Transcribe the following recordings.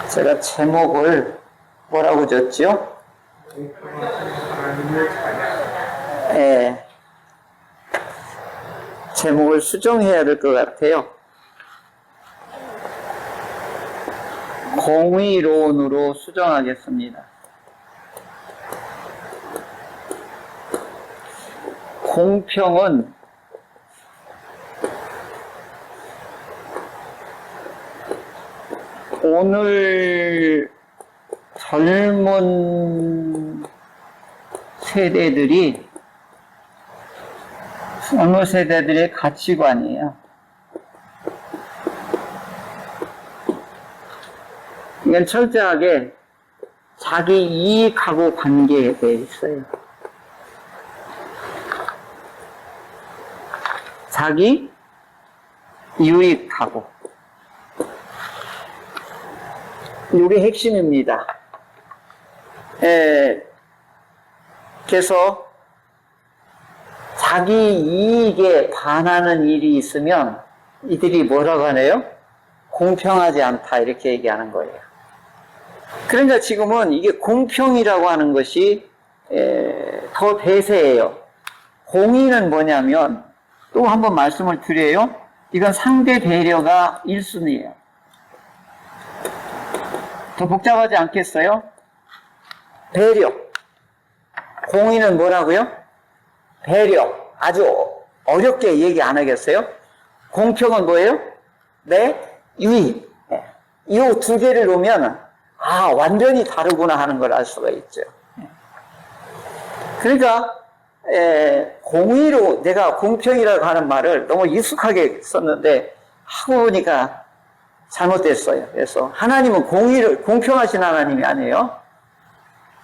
제가 제목을 뭐라고 줬죠? 예. 제목을 수정해야 될 것 같아요. 공의론으로 수정하겠습니다. 공평은 오늘 젊은 세대들이 어느 세대들의 가치관이에요. 이건 철저하게 자기 이익하고 관계에 되어 있어요. 자기 유익하고. 이게 핵심입니다. 그래서 자기 이익에 반하는 일이 있으면 이들이 뭐라고 하네요? 공평하지 않다 이렇게 얘기하는 거예요. 그러니까 지금은 이게 공평이라고 하는 것이 더 대세예요. 공의는 뭐냐면 또 한번 말씀을 드려요. 이건 상대 배려가 1순위예요. 더 복잡하지 않겠어요? 배려. 공의는 뭐라고요? 배려. 아주 어렵게 얘기 안 하겠어요? 공평은 뭐예요? 내 유익. 이 두 개를 놓으면 완전히 다르구나 하는 걸 알 수가 있죠. 그러니까 공의로 내가 공평이라고 하는 말을 너무 익숙하게 썼는데 하고 보니까 잘못됐어요. 그래서 하나님은 공평하신 하나님이 아니에요.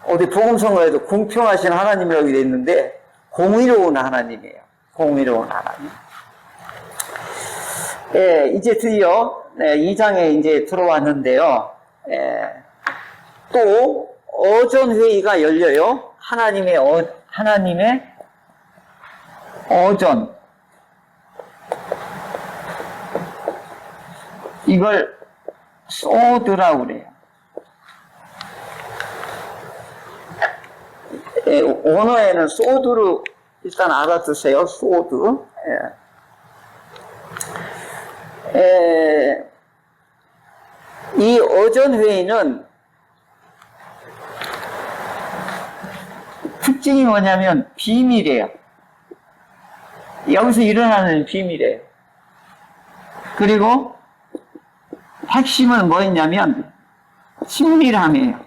어디 복음성가에도 공평하신 하나님이라고 되어 있는데 공의로운 하나님이에요. 공의로운 하나님. 이제 드디어 2장에 이제 들어왔는데요. 또 어전 회의가 열려요. 하나님의 어전. 이걸 소드라고 그래요. 언어에는 소드로 일단 알아두세요. 소드. 이 어전회의는 특징이 뭐냐면 비밀이에요. 여기서 일어나는 비밀이에요. 그리고 핵심은 뭐였냐면 친밀함이에요.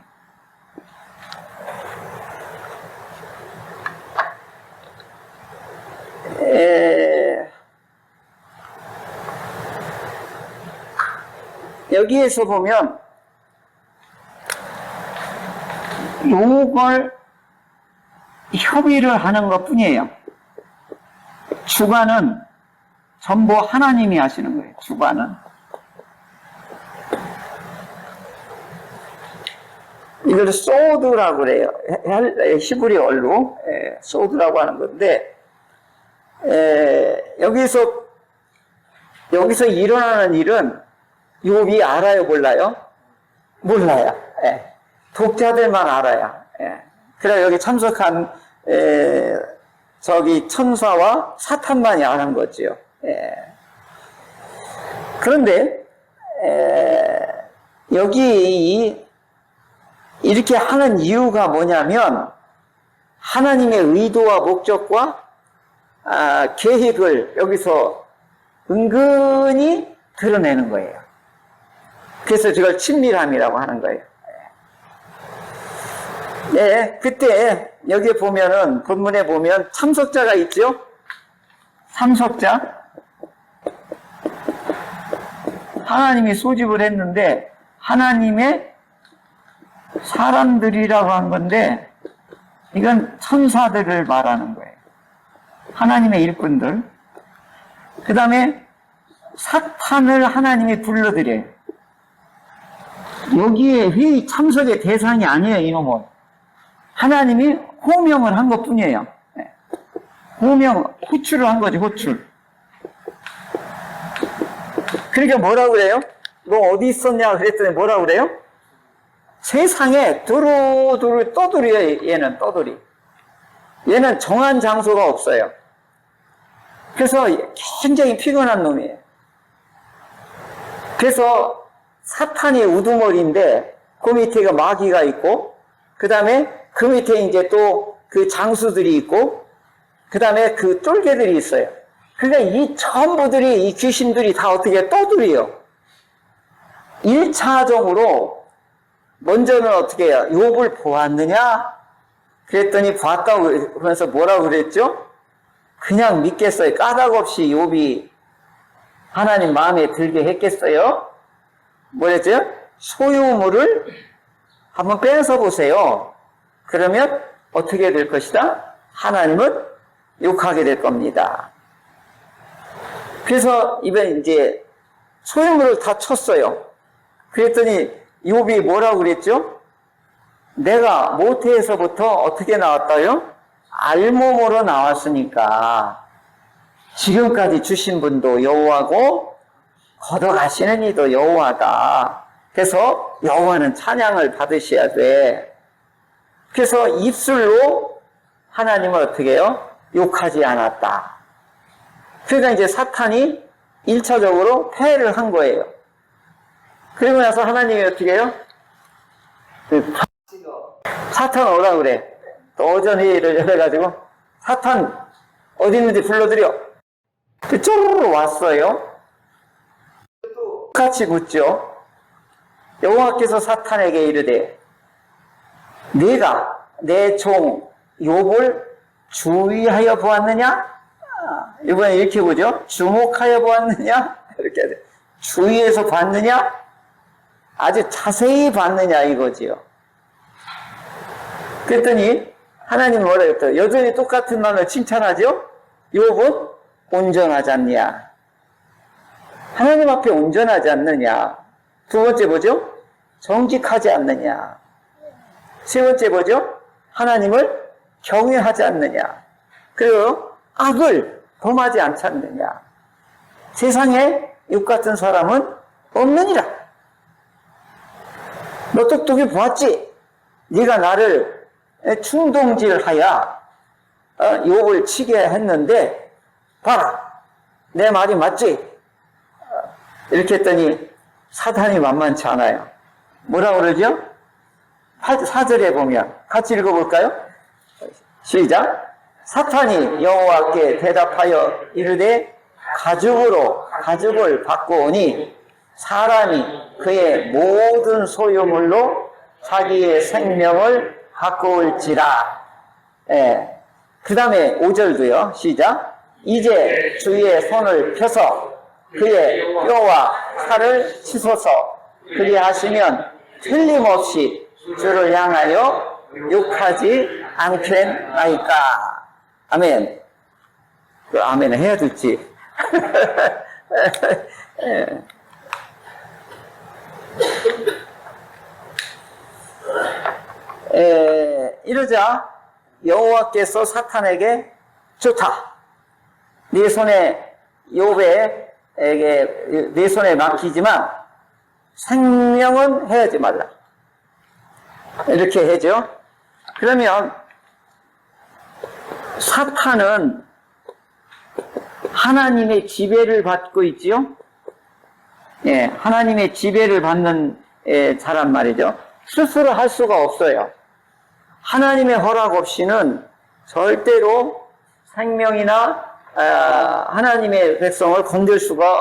여기에서 보면 요걸 협의를 하는 것 뿐이에요. 주관은 전부 하나님이 하시는 거예요. 주관은. 이걸 소드라고 그래요. 히브리어로 소드라고 하는 건데 여기서 일어나는 일은 욥이 알아요, 몰라요? 몰라요. 독자들만 알아요. 그래 여기 참석한 천사와 사탄만이 아는 거지요. 그런데 여기 이렇게 하는 이유가 뭐냐면 하나님의 의도와 목적과 계획을 여기서 은근히 드러내는 거예요. 그래서 저걸 친밀함이라고 하는 거예요. 그때 여기에 보면은 본문에 보면 참석자가 있죠? 참석자. 하나님이 소집을 했는데 하나님의 사람들이라고 한 건데 이건 천사들을 말하는 거예요. 하나님의 일꾼들. 그 다음에 사탄을 하나님이 불러들여요. 여기에 회의 참석의 대상이 아니에요, 이놈은. 하나님이 호명을 한 것 뿐이에요. 호출을 한 거지, 호출. 그러니까 뭐라고 그래요? 너 어디 있었냐 그랬더니 뭐라고 그래요? 세상에 두루두루 떠돌이에요. 얘는 떠돌이. 얘는 정한 장소가 없어요. 그래서 굉장히 피곤한 놈이에요. 그래서 사탄이 우두머리인데 그 밑에가 마귀가 있고, 그 다음에 그 밑에 이제 또 그 장수들이 있고, 그 다음에 그 쫄개들이 있어요. 그러니까 이 전부들이, 이 귀신들이 다 어떻게 떠돌이요. 1차적으로 먼저는 어떻게 해요? 욥을 보았느냐? 그랬더니 봤다고 그러면서 뭐라고 그랬죠? 그냥 믿겠어요. 까닭 없이 욥이 하나님 마음에 들게 했겠어요? 뭐랬죠? 소유물을 한번 빼서 보세요. 그러면 어떻게 될 것이다? 하나님은 욕하게 될 겁니다. 그래서 이번에 이제 소유물을 다 쳤어요. 그랬더니 욥이 뭐라고 그랬죠? 내가 모태에서부터 어떻게 나왔다요? 알몸으로 나왔으니까 지금까지 주신 분도 여호와고 걷어가시는 이도 여호와다. 그래서 여호와는 찬양을 받으셔야 돼. 그래서 입술로 하나님을 어떻게 해요? 욕하지 않았다. 그러니까 이제 사탄이 1차적으로 패를 한 거예요. 그리고 나서 하나님이 어떻게 해요? 사탄 오라 그래. 또 오전 회의를 해가지고 사탄 어디 있는지 불러드려. 그쪽으로 왔어요. 같이 묻죠. 여호와께서 사탄에게 이르되 네가 내 종 욥을 주의하여 보았느냐? 이번에 이렇게 보죠. 주목하여 보았느냐? 이렇게 해야 돼. 주의해서 봤느냐? 아주 자세히 봤느냐 이거지요. 그랬더니 하나님 뭐라 그랬어요? 여전히 똑같은 말을 칭찬하죠? 욥은 온전하지 않냐? 하나님 앞에 온전하지 않느냐? 두 번째 뭐죠? 정직하지 않느냐? 세 번째 뭐죠? 하나님을 경외하지 않느냐? 그리고 악을 범하지 않지 않느냐? 세상에 욥 같은 사람은 없느니라. 너 똑똑히 보았지? 네가 나를 충동질하여 욥을 치게 했는데 봐라, 내 말이 맞지? 이렇게 했더니 사탄이 만만치 않아요. 뭐라고 그러죠? 4절에 보면 같이 읽어볼까요? 시작. 사탄이 여호와께 대답하여 이르되 가죽을 받고 오니 사람이 그의 모든 소유물로 자기의 생명을 바꾸올지라. 그 다음에 5절도요. 시작. 이제 주의 손을 펴서 그의 뼈와 살을 치소서. 그리하시면 틀림없이 주를 향하여 욕하지 않겠나이까. 아멘. 그 아멘을 해야 될지. 이러자 여호와께서 사탄에게 좋다. 네 손에 욥에게 네 손에 맡기지만 생명은 해야지 말라. 이렇게 해죠. 그러면 사탄은 하나님의 지배를 받고 있지요. 예, 하나님의 지배를 받는 자란 말이죠. 스스로 할 수가 없어요. 하나님의 허락 없이는 절대로 생명이나 하나님의 백성을 건들 수가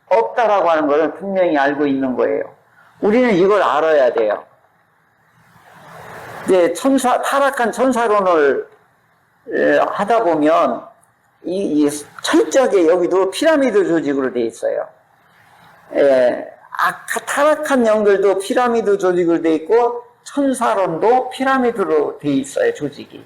없다라고 하는 것을 분명히 알고 있는 거예요. 우리는 이걸 알아야 돼요. 이제 타락한 천사론을 하다 보면 철저하게 여기도 피라미드 조직으로 되어 있어요. 타락한 영들도 피라미드 조직으로 되어 있고 천사론도 피라미드로 되어 있어요. 조직이.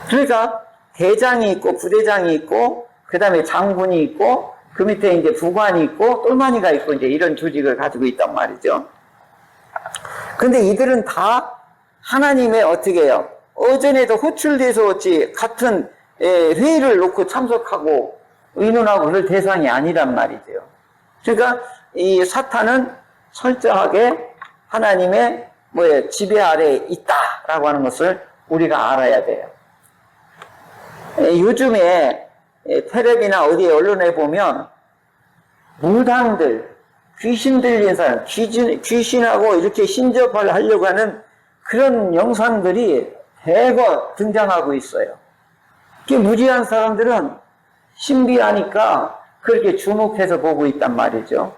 그러니까 대장이 있고 부대장이 있고 그 다음에 장군이 있고 그 밑에 이제 부관이 있고 똘마니가 있고 이제 이런 조직을 가지고 있단 말이죠. 근데 이들은 다 하나님의 어떻게 해요? 어전에도 호출돼서 어찌 같은 회의를 놓고 참석하고 의논하고 그럴 대상이 아니란 말이죠. 그러니까 이 사탄은 철저하게 하나님의 지배 아래에 있다라고 하는 것을 우리가 알아야 돼요. 요즘에 텔레비나 어디 언론에 보면 무당들, 귀신 들린 사람, 귀신하고 이렇게 신접을 하려고 하는 그런 영상들이 대거 등장하고 있어요. 무지한 사람들은 신비하니까 그렇게 주목해서 보고 있단 말이죠.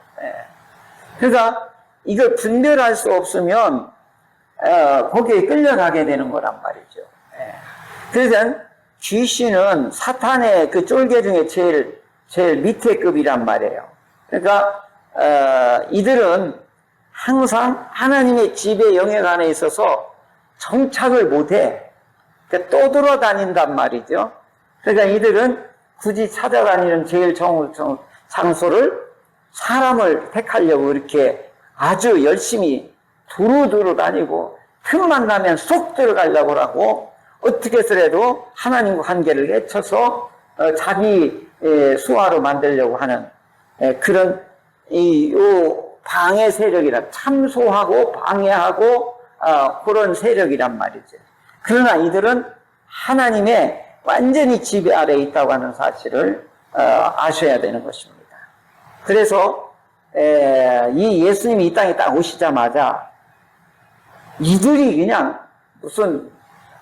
그러니까 이걸 분별할 수 없으면 거기에 끌려가게 되는 거란 말이죠. 그래서 귀신은 사탄의 그 쫄개 중에 제일 밑에 급이란 말이에요. 그러니까 이들은 항상 하나님의 지배 영역 안에 있어서 정착을 못해. 그러니까 떠돌아다닌단 말이죠. 그러니까 이들은 굳이 찾아다니는 제일 좋은 장소를 사람을 택하려고 이렇게 아주 열심히 두루두루 다니고 틈만 나면 쏙 들어가려고 하고 어떻게 해서라도 하나님과 관계를 해쳐서 자기 수하로 만들려고 하는 그런 방해 세력이라 참소하고 방해하고 그런 세력이란 말이죠. 그러나 이들은 하나님의 완전히 지배 아래에 있다고 하는 사실을 아셔야 되는 것입니다. 그래서 이 예수님이 이 땅에 딱 오시자마자 이들이 그냥 무슨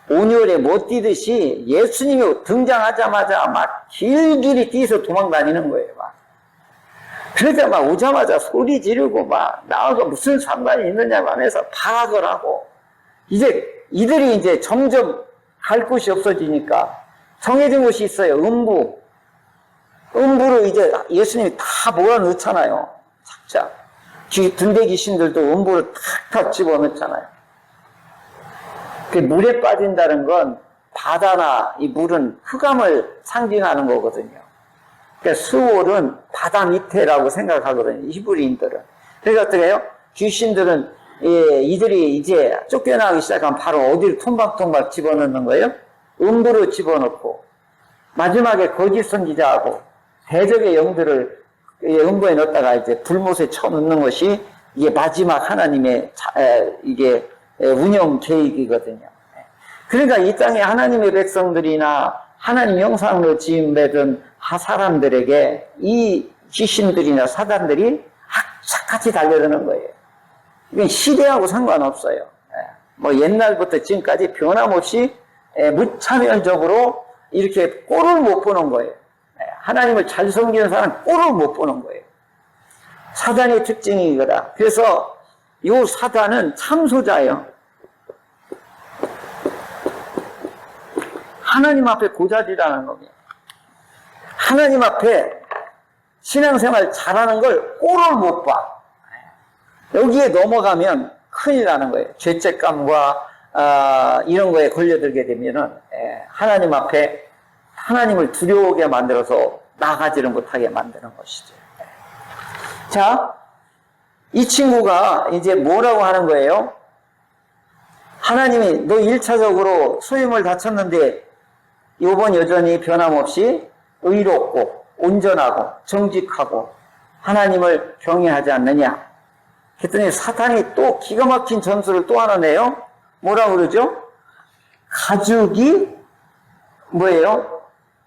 온열에 못 뛰듯이 예수님이 등장하자마자 막 길길이 뛰어서 도망다니는 거예요. 그러니까 막 오자마자 소리 지르고 막 나와서 무슨 상관이 있느냐고 하면서 파악을 하고 이들이 이제 점점 갈 곳이 없어지니까 정해진 곳이 있어요. 음부로 이제 예수님이 다 몰아넣잖아요. 착착. 등대 귀신들도 음부로 탁탁 집어넣잖아요. 그 물에 빠진다는 건 바다나 이 물은 흑암을 상징하는 거거든요. 그러니까 수월은 바다 밑에라고 생각하거든요. 히브리인들은. 그러니까 어떻게 해요? 귀신들은 이들이 이제 쫓겨나기 시작하면 바로 어디를 통박통박 집어넣는 거예요? 음부로 집어넣고 마지막에 거짓 선지자하고 대적의 영들을 음부에 넣었다가 이제 불못에 쳐넣는 것이 이게 마지막 하나님의 이게 운영 계획이거든요. 그러니까 이 땅에 하나님의 백성들이나 하나님 형상으로 지음받은 사람들에게 이 귀신들이나 사단들이 악착같이 달려드는 거예요. 이건 시대하고 상관없어요. 옛날부터 지금까지 변함없이 무차별적으로 이렇게 꼴을 못 보는 거예요. 하나님을 잘 섬기는 사람은 꼴을 못 보는 거예요. 사단의 특징이거라. 그래서 이 사단은 참소자예요. 하나님 앞에 고자질하는 겁니다. 하나님 앞에 신앙생활 잘하는 걸 꼴을 못 봐. 여기에 넘어가면 큰일 나는 거예요. 죄책감과 이런 거에 걸려들게 되면은 하나님 앞에 하나님을 두려워하게 만들어서 나가지를 못하게 만드는 것이죠. 자, 이 친구가 이제 뭐라고 하는 거예요? 하나님이 너 1차적으로 소임을 다쳤는데 요번 여전히 변함없이 의롭고 온전하고 정직하고 하나님을 경외하지 않느냐? 그랬더니 사탄이 또 기가 막힌 전술을 또 하나 내요. 뭐라고 그러죠? 가죽이 뭐예요?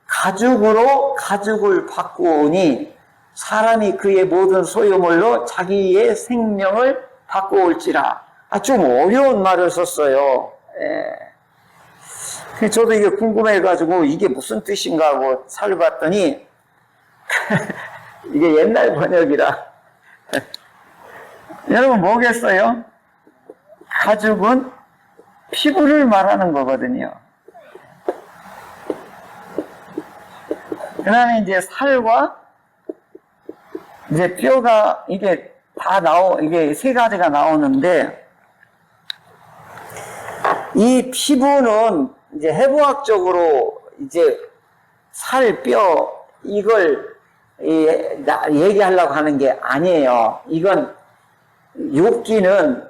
가죽으로 가죽을 바꾸오니 사람이 그의 모든 소유물로 자기의 생명을 바꾸올지라. 좀 어려운 말을 썼어요. 저도 이게 궁금해가지고 이게 무슨 뜻인가 하고 살펴봤더니 이게 옛날 번역이라 여러분 뭐겠어요? 가죽은 피부를 말하는 거거든요. 그 다음에 이제 살과 이제 뼈가 이게 이게 세 가지가 나오는데 이 피부는 이제 해부학적으로 이제 살, 뼈 이걸 얘기하려고 하는 게 아니에요. 이건 욥기는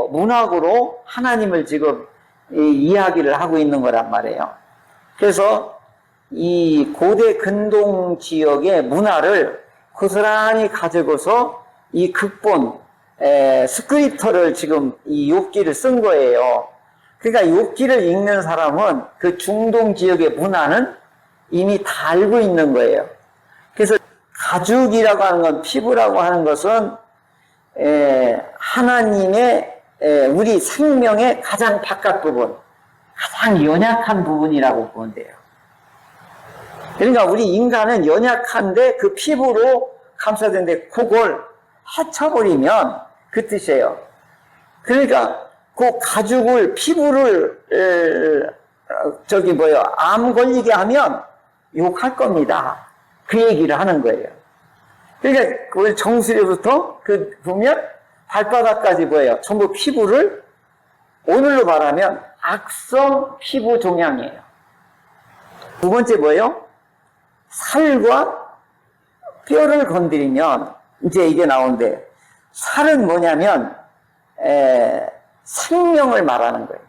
문학으로 하나님을 지금 이야기를 하고 있는 거란 말이에요. 그래서 이 고대 근동 지역의 문화를 고스란히 가지고서 이 극본, 스크립터를 지금 이 욥기를 쓴 거예요. 그러니까 욥기를 읽는 사람은 그 중동 지역의 문화는 이미 다 알고 있는 거예요. 그래서 가죽이라고 하는 건, 피부라고 하는 것은 하나님의 우리 생명의 가장 바깥 부분, 가장 연약한 부분이라고 보면 돼요. 그러니까 우리 인간은 연약한데 그 피부로 감싸는데 그걸 헤쳐버리면 그 뜻이에요. 그러니까 그 가죽을, 피부를 암 걸리게 하면 욕할 겁니다. 그 얘기를 하는 거예요. 그러니까 그 정수리부터 보면 발바닥까지 뭐예요? 전부 피부를 오늘로 말하면 악성 피부 종양이에요. 두 번째 뭐예요? 살과 뼈를 건드리면 이제 이게 나오는데, 살은 뭐냐면 생명을 말하는 거예요.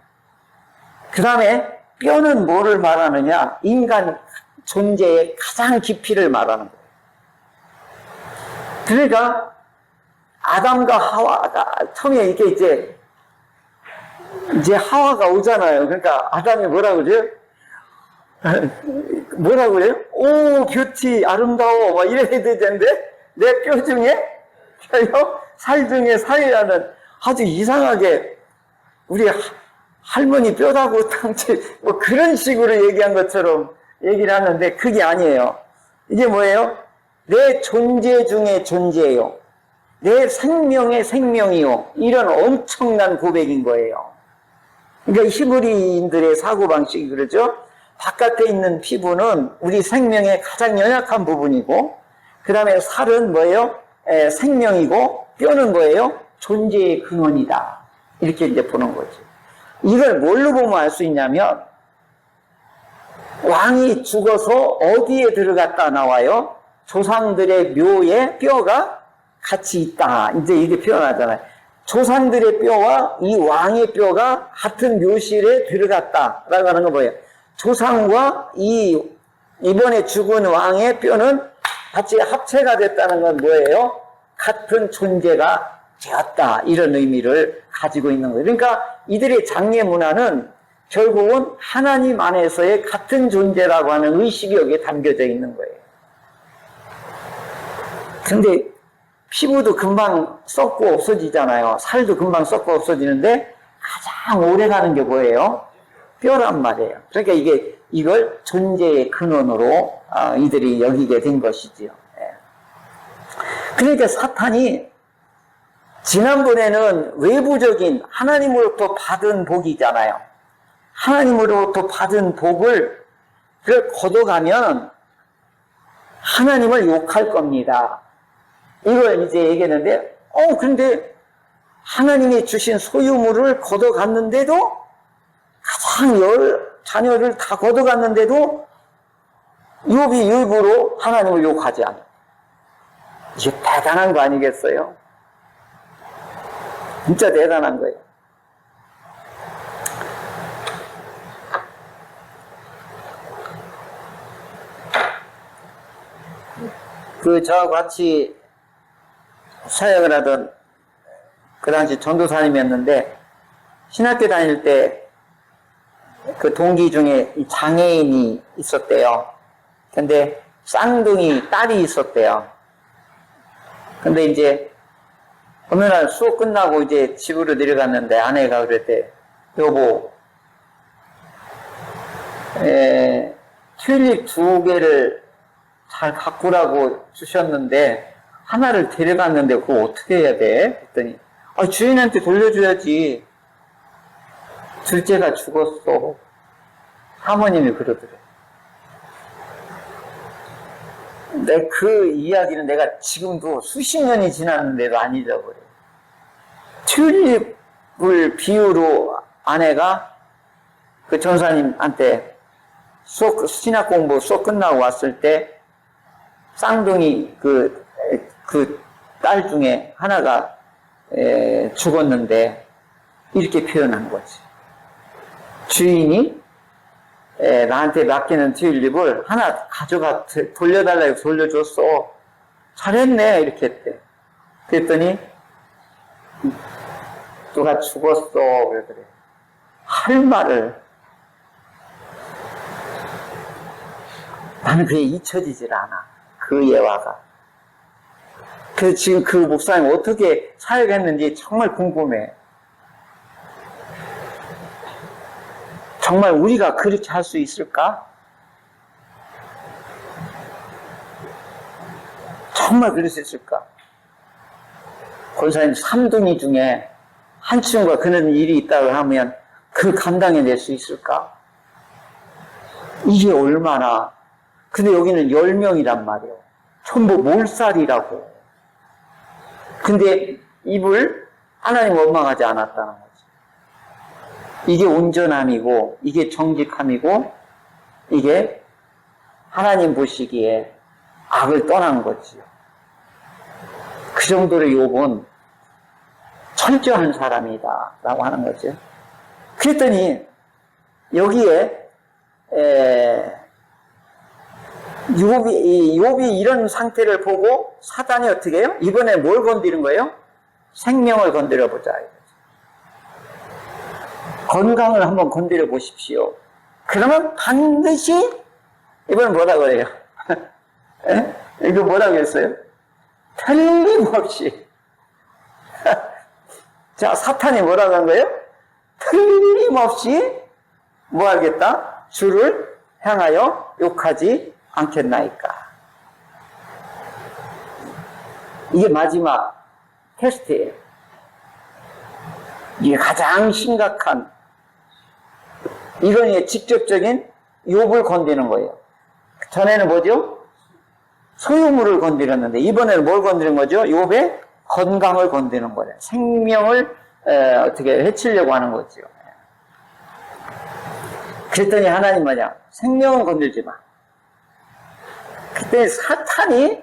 그 다음에 뼈는 뭐를 말하느냐? 인간 존재의 가장 깊이를 말하는 거예요. 그러니까 아담과 하와가 처음에 이게 이제 하와가 오잖아요. 그러니까 아담이 뭐라고 그래요? 뭐라고 그래요? 오, 뷰티, 아름다워, 막 이래야 되는데, 내 뼈 중에 뼈요? 살 중에 살이라는, 아주 이상하게 우리 할머니 뼈다고 탕치, 뭐 그런 식으로 얘기한 것처럼 얘기를 하는데, 그게 아니에요. 이게 뭐예요? 내 존재 중에 존재요. 내 생명의 생명이요. 이런 엄청난 고백인 거예요. 그러니까 히브리인들의 사고방식이 그러죠. 바깥에 있는 피부는 우리 생명의 가장 연약한 부분이고, 그 다음에 살은 뭐예요? 생명이고, 뼈는 뭐예요? 존재의 근원이다. 이렇게 이제 보는 거죠. 이걸 뭘로 보면 알 수 있냐면, 왕이 죽어서 어디에 들어갔다 나와요? 조상들의 묘에 뼈가 같이 있다. 이제 이게 표현하잖아요. 조상들의 뼈와 이 왕의 뼈가 같은 묘실에 들어갔다라고 하는 거 뭐예요? 조상과 이번에 죽은 왕의 뼈는 같이 합체가 됐다는 건 뭐예요? 같은 존재가 되었다. 이런 의미를 가지고 있는 거예요. 그러니까 이들의 장례 문화는 결국은 하나님 안에서의 같은 존재라고 하는 의식이 여기에 담겨져 있는 거예요. 근데 피부도 금방 썩고 없어지잖아요. 살도 금방 썩고 없어지는데 가장 오래 가는 게 뭐예요? 뼈란 말이에요. 그러니까 이걸 존재의 근원으로 이들이 여기게 된 것이지요. 그러니까 사탄이 지난번에는 외부적인 하나님으로부터 받은 복이잖아요. 하나님으로부터 받은 복을 걷어가면 하나님을 욕할 겁니다. 이걸 이제 얘기했는데, 근데 하나님이 주신 소유물을 걷어갔는데도, 가장 자녀를 다 걷어갔는데도 욥이 일부러 하나님을 욕하지 않아요. 이게 대단한 거 아니겠어요? 진짜 대단한 거예요. 저하고 같이 사역을 하던 그 당시 전도사님이었는데, 신학교 다닐 때 그 동기 중에 장애인이 있었대요. 근데 쌍둥이 딸이 있었대요. 근데 이제 어느 날 수업 끝나고 이제 집으로 내려갔는데 아내가 그랬대. 여보, 튤립 2개를 잘 가꾸라고 주셨는데 하나를 데려갔는데 그거 어떻게 해야 돼? 그랬더니 주인한테 돌려줘야지. 둘째가 죽었어. 사모님이 그러더래. 근데 그 이야기는 내가 지금도 수십 년이 지났는데도 안 잊어버려. 튤립을 비유로 아내가 그 전사님한테 신학 공부 수업 끝나고 왔을 때 쌍둥이 그 딸 중에 하나가 죽었는데 이렇게 표현한 거지. 주인이 나한테 맡기는 튤립을 하나 가져가 돌려달라고 돌려줬어. 잘했네 이렇게 했대. 그랬더니 누가 죽었어. 왜 그래. 할 말을. 나는 그게 잊혀지질 않아. 그 예화가. 그래서 지금 그 목사님 어떻게 사역했는지 정말 궁금해. 정말 우리가 그렇게 할 수 있을까? 정말 그럴 수 있을까? 권사님 3등이 중에 한 친구가 그런 일이 있다고 하면 그 감당해낼 수 있을까? 이게 얼마나. 근데 여기는 10명이란 말이에요. 전부 몰살이라고. 근데 입을 하나님 원망하지 않았다는 거지. 이게 온전함이고, 이게 정직함이고, 이게 하나님 보시기에 악을 떠난 거지요. 그 정도로 욥은 철저한 사람이다 라고 하는 거죠. 그랬더니 여기에 욥이 이런 상태를 보고 사단이 어떻게 해요? 이번에 뭘 건드린 거예요? 생명을 건드려 보자. 건강을 한번 건드려 보십시오. 그러면 반드시 이번엔 뭐라고 그래요? 이거 뭐라고 했어요? 틀림없이. 자, 사탄이 뭐라고 한 거예요? 틀림없이 뭐 하겠다? 주를 향하여 욕하지 않겠나이까. 이게 마지막 테스트예요. 이게 가장 심각한, 이건 직접적인 욥을 건드리는 거예요. 전에는 뭐죠? 소유물을 건드렸는데 이번에는 뭘 건드린 거죠? 욥의 건강을 건드리는 거예요. 생명을 어떻게 해치려고 하는 거죠. 그랬더니 하나님 뭐냐? 생명은 건들지 마. 그때 사탄이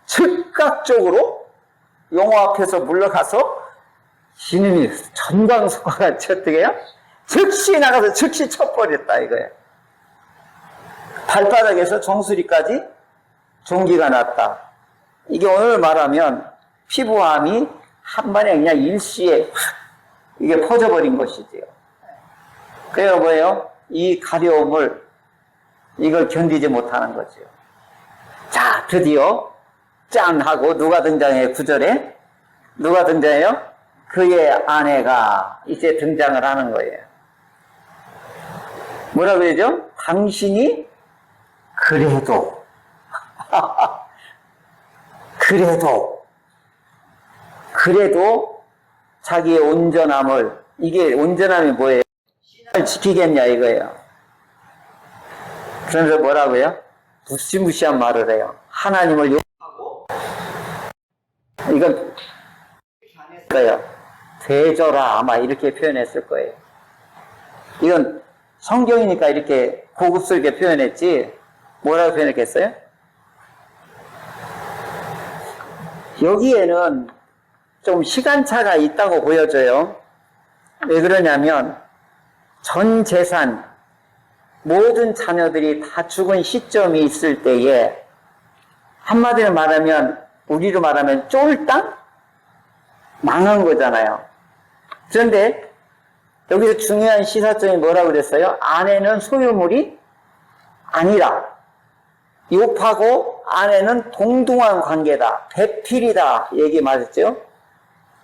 즉각적으로 용호 앞에서 물러가서 신음이 전광석과 같이 어떻게 해요? 즉시 나가서 즉시 쳐버렸다 이거예요. 발바닥에서 정수리까지 종기가 났다. 이게 오늘 말하면 피부암이 한 번에 그냥 일시에 확 이게 퍼져버린 것이지요. 그래서 뭐예요? 이 가려움을 이걸 견디지 못하는 거지요. 자, 드디어 짠 하고 누가 등장해요? 9절에 누가 등장해요? 그의 아내가 이제 등장을 하는 거예요. 뭐라고 그러죠? 당신이 그래도 그래도 자기의 온전함을, 이게 온전함이 뭐예요? 신앙을 지키겠냐 이거예요. 그러면서 뭐라고요? 무시무시한 말을 해요. 하나님을 욕하고, 이건 거예요. 되져라 아마 이렇게 표현했을 거예요. 이건 성경이니까 이렇게 고급스럽게 표현했지 뭐라고 표현했겠어요? 여기에는 좀 시간차가 있다고 보여져요. 왜 그러냐면 전 재산, 모든 자녀들이 다 죽은 시점이 있을 때에 한마디로 말하면, 우리로 말하면 쫄딱 망한 거잖아요. 그런데 여기서 중요한 시사점이 뭐라고 그랬어요? 아내는 소유물이 아니라, 욥하고 아내는 동등한 관계다, 배필이다 얘기 맞았죠?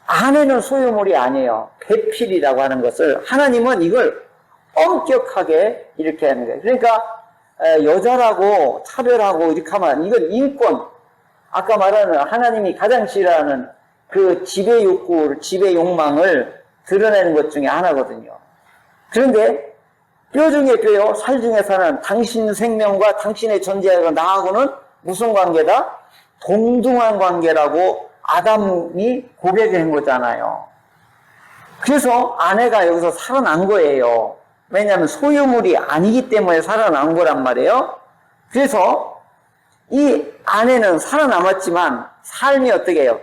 아내는 소유물이 아니에요. 배필이라고 하는 것을 하나님은 이걸 엄격하게 이렇게 하는 거예요. 그러니까 여자라고 차별하고 이렇게 하면 이건 인권, 아까 말하는 하나님이 가장 싫어하는 그 지배 욕구, 지배 욕망을 드러내는 것 중에 하나거든요. 그런데 뼈 중에 뼈요, 살 중에 살은 당신 생명과 당신의 존재가 나하고는 무슨 관계다? 동등한 관계라고 아담이 고백한 거잖아요. 그래서 아내가 여기서 살아난 거예요. 왜냐하면 소유물이 아니기 때문에 살아난 거란 말이에요. 그래서 이 아내는 살아남았지만 삶이 어떻게 해요?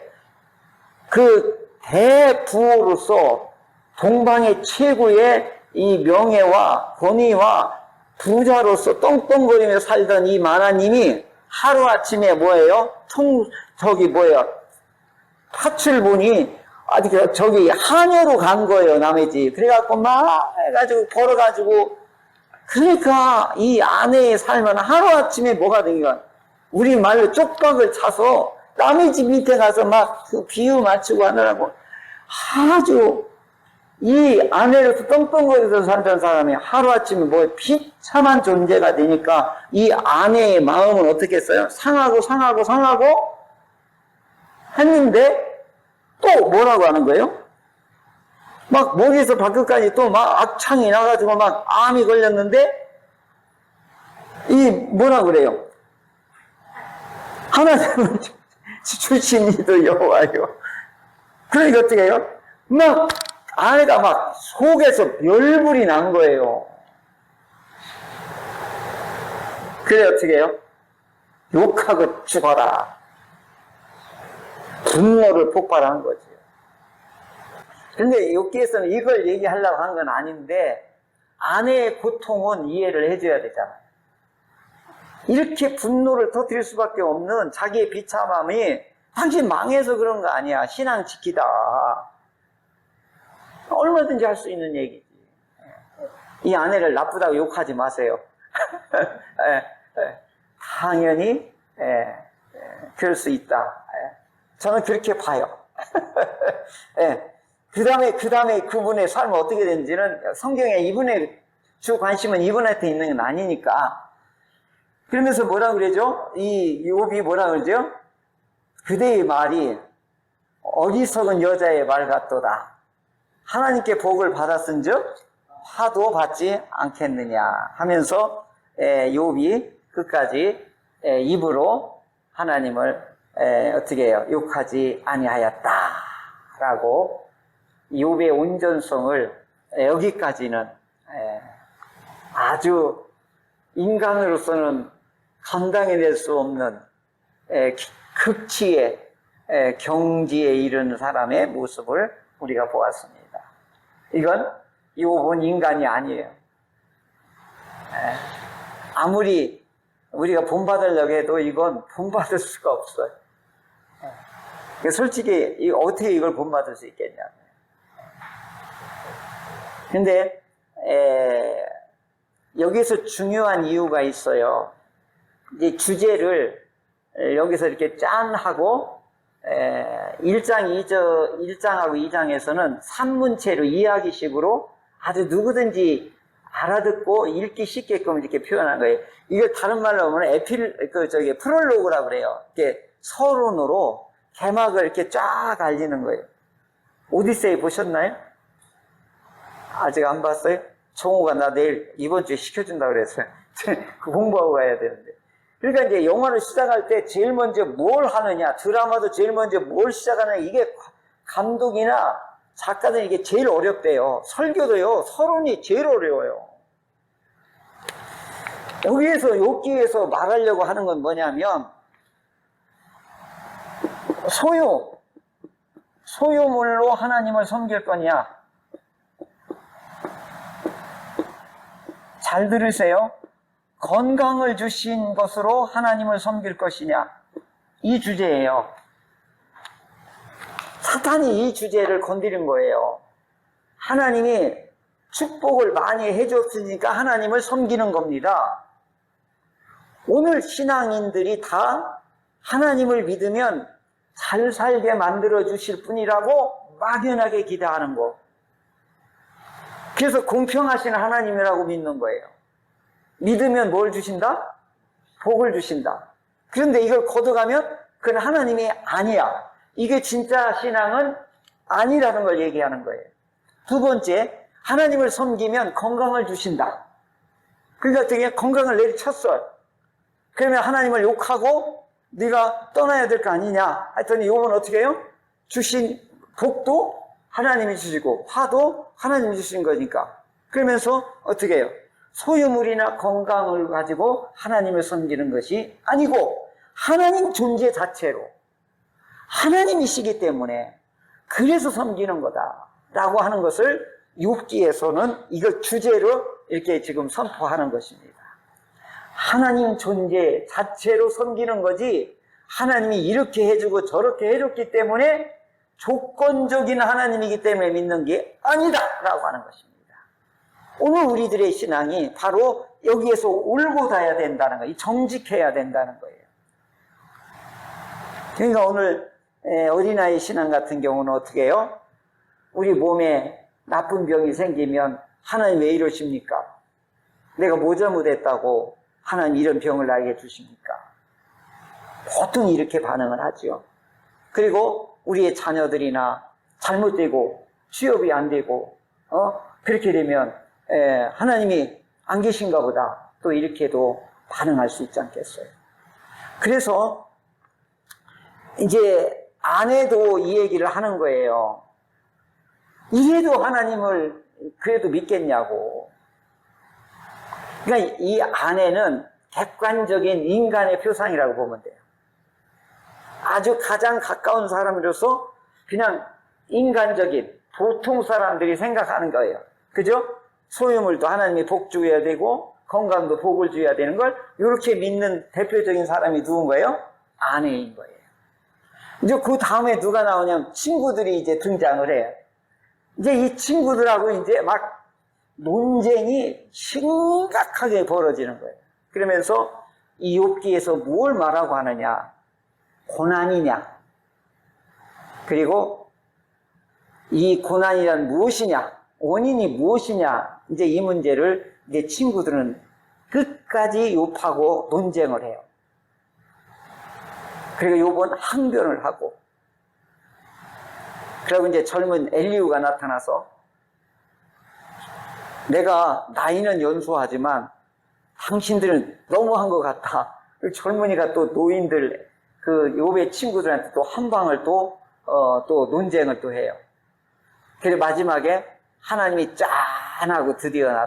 그 대부호로서 동방의 최고의 이 명예와 권위와 부자로서 떵떵거리며 살던 이 마나님이 하루아침에 뭐예요? 파출분이 저기 한여로 간 거예요, 남의 집. 그래갖고 막 해가지고 벌어가지고, 그러니까 이 아내의 삶은 하루아침에 뭐가 된 거야. 우리 말로 쪽박을 차서 남의 집 밑에 가서 막 그 비유 맞추고 하느라고 아주 이 아내로서 떵떵거리면서 살던 사람이 하루아침에 뭐 비참한 존재가 되니까 이 아내의 마음은 어떻게 했어요? 상하고 했는데 또 뭐라고 하는 거예요? 막 머리에서 발끝까지 또 막 악창이 나가지고 막 암이 걸렸는데 이 뭐라 그래요? 하나님은 출신이도 여호와요. 그러니까 어떻게 해요? 막 아내가 막 속에서 열불이 난 거예요. 그래 어떻게 해요? 욕하고 죽어라. 분노를 폭발한 거지. 근데 여기에서는 이걸 얘기하려고 한 건 아닌데 아내의 고통은 이해를 해줘야 되잖아요. 이렇게 분노를 터뜨릴 수밖에 없는 자기의 비참함이 당신 망해서 그런 거 아니야. 신앙 지키다. 얼마든지 할 수 있는 얘기지. 이 아내를 나쁘다고 욕하지 마세요. 당연히 그럴 수 있다. 저는 그렇게 봐요. 그 다음에 그분의 삶은 어떻게 되는지는 성경에 이분의 주 관심은 이분한테 있는 건 아니니까. 그러면서 뭐라 그러죠? 이 욥이 뭐라 그러죠? 그대의 말이 어리석은 여자의 말 같도다. 하나님께 복을 받았은즉 화도 받지 않겠느냐 하면서 욥이 끝까지 입으로 하나님을 어떻게 해요? 욕하지 아니하였다라고 욥의 온전성을 여기까지는 아주 인간으로서는 감당해낼 수 없는 극치의 경지에 이르는 사람의 모습을 우리가 보았습니다. 이건 욥은 인간이 아니에요. 아무리 우리가 본받으려고 해도 이건 본받을 수가 없어요. 솔직히 어떻게 이걸 본받을 수 있겠냐. 근데 여기서 중요한 이유가 있어요. 이제 주제를 여기서 이렇게 짠하고 1장하고 2장에서는 산문체로 이야기식으로 아주 누구든지 알아듣고 읽기 쉽게끔 이렇게 표현한 거예요. 이걸 다른 말로 하면 프롤로그라고 그래요. 이렇게 서론으로 개막을 이렇게 쫙 알리는 거예요. 오디세이 보셨나요? 아직 안 봤어요? 정우가 나 내일 이번 주에 시켜준다고 그랬어요. 그 공부하고 가야 되는데. 그러니까 이제 영화를 시작할 때 제일 먼저 뭘 하느냐, 드라마도 제일 먼저 뭘 시작하느냐, 이게 감독이나 작가들 이게 제일 어렵대요. 설교도요, 서론이 제일 어려워요. 여기에서 말하려고 하는 건 뭐냐면, 소유물로 하나님을 섬길 거냐? 잘 들으세요. 건강을 주신 것으로 하나님을 섬길 것이냐? 이 주제예요. 사탄이 이 주제를 건드린 거예요. 하나님이 축복을 많이 해줬으니까 하나님을 섬기는 겁니다. 오늘 신앙인들이 다 하나님을 믿으면 잘 살게 만들어 주실 분이라고 막연하게 기대하는 거. 그래서 공평하신 하나님이라고 믿는 거예요. 믿으면 뭘 주신다? 복을 주신다. 그런데 이걸 거둬가면 그건 하나님이 아니야. 이게 진짜 신앙은 아니라는 걸 얘기하는 거예요. 두 번째, 하나님을 섬기면 건강을 주신다. 그러니까 어떻게 건강을 내리쳤어요. 그러면 하나님을 욕하고 네가 떠나야 될 거 아니냐 했더니 욥은 어떻게 해요? 주신 복도 하나님이 주시고 화도 하나님이 주신 거니까. 그러면서 어떻게 해요? 소유물이나 건강을 가지고 하나님을 섬기는 것이 아니고 하나님 존재 자체로 하나님이시기 때문에 그래서 섬기는 거다라고 하는 것을 욥기에서는 이걸 주제로 이렇게 지금 선포하는 것입니다. 하나님 존재 자체로 섬기는 거지 하나님이 이렇게 해주고 저렇게 해줬기 때문에 조건적인 하나님이기 때문에 믿는 게 아니다라고 하는 것입니다. 오늘 우리들의 신앙이 바로 여기에서 올고 가야 된다는 거예요. 정직해야 된다는 거예요. 그러니까 오늘 어린아이 신앙 같은 경우는 어떻게 해요? 우리 몸에 나쁜 병이 생기면 하나님 왜 이러십니까? 내가 뭐 잘못했다고 하나님 이런 병을 나에게 주십니까? 보통 이렇게 반응을 하죠. 그리고 우리의 자녀들이나 잘못되고 취업이 안 되고 그렇게 되면 하나님이 안 계신가 보다 또 이렇게도 반응할 수 있지 않겠어요? 그래서 이제 아내도 이 얘기를 하는 거예요. 이래도 하나님을 그래도 믿겠냐고. 그러니까 이 아내는 객관적인 인간의 표상이라고 보면 돼요. 아주 가장 가까운 사람으로서 그냥 인간적인 보통 사람들이 생각하는 거예요. 그죠? 소유물도 하나님이 복 주어야 되고 건강도 복을 줘야 되는 걸 이렇게 믿는 대표적인 사람이 누군가요? 아내인 거예요. 이제 그 다음에 누가 나오냐면 친구들이 이제 등장을 해요. 이제 이 친구들하고 이제 막 논쟁이 심각하게 벌어지는 거예요. 그러면서 이 욥기에서 뭘 말하고 하느냐? 고난이냐? 그리고 이 고난이란 무엇이냐? 원인이 무엇이냐? 이제 이 문제를 이제 친구들은 끝까지 욥하고 논쟁을 해요. 그리고 욥은 항변을 하고, 그리고 이제 젊은 엘리후가 나타나서 내가 나이는 연소하지만 당신들은 너무한 것 같다. 젊은이가 또 노인들, 그 욥의 친구들한테 또 한 방을 또 논쟁을 또 해요. 그리고 마지막에 하나님이 짠하고 드디어 나타나요.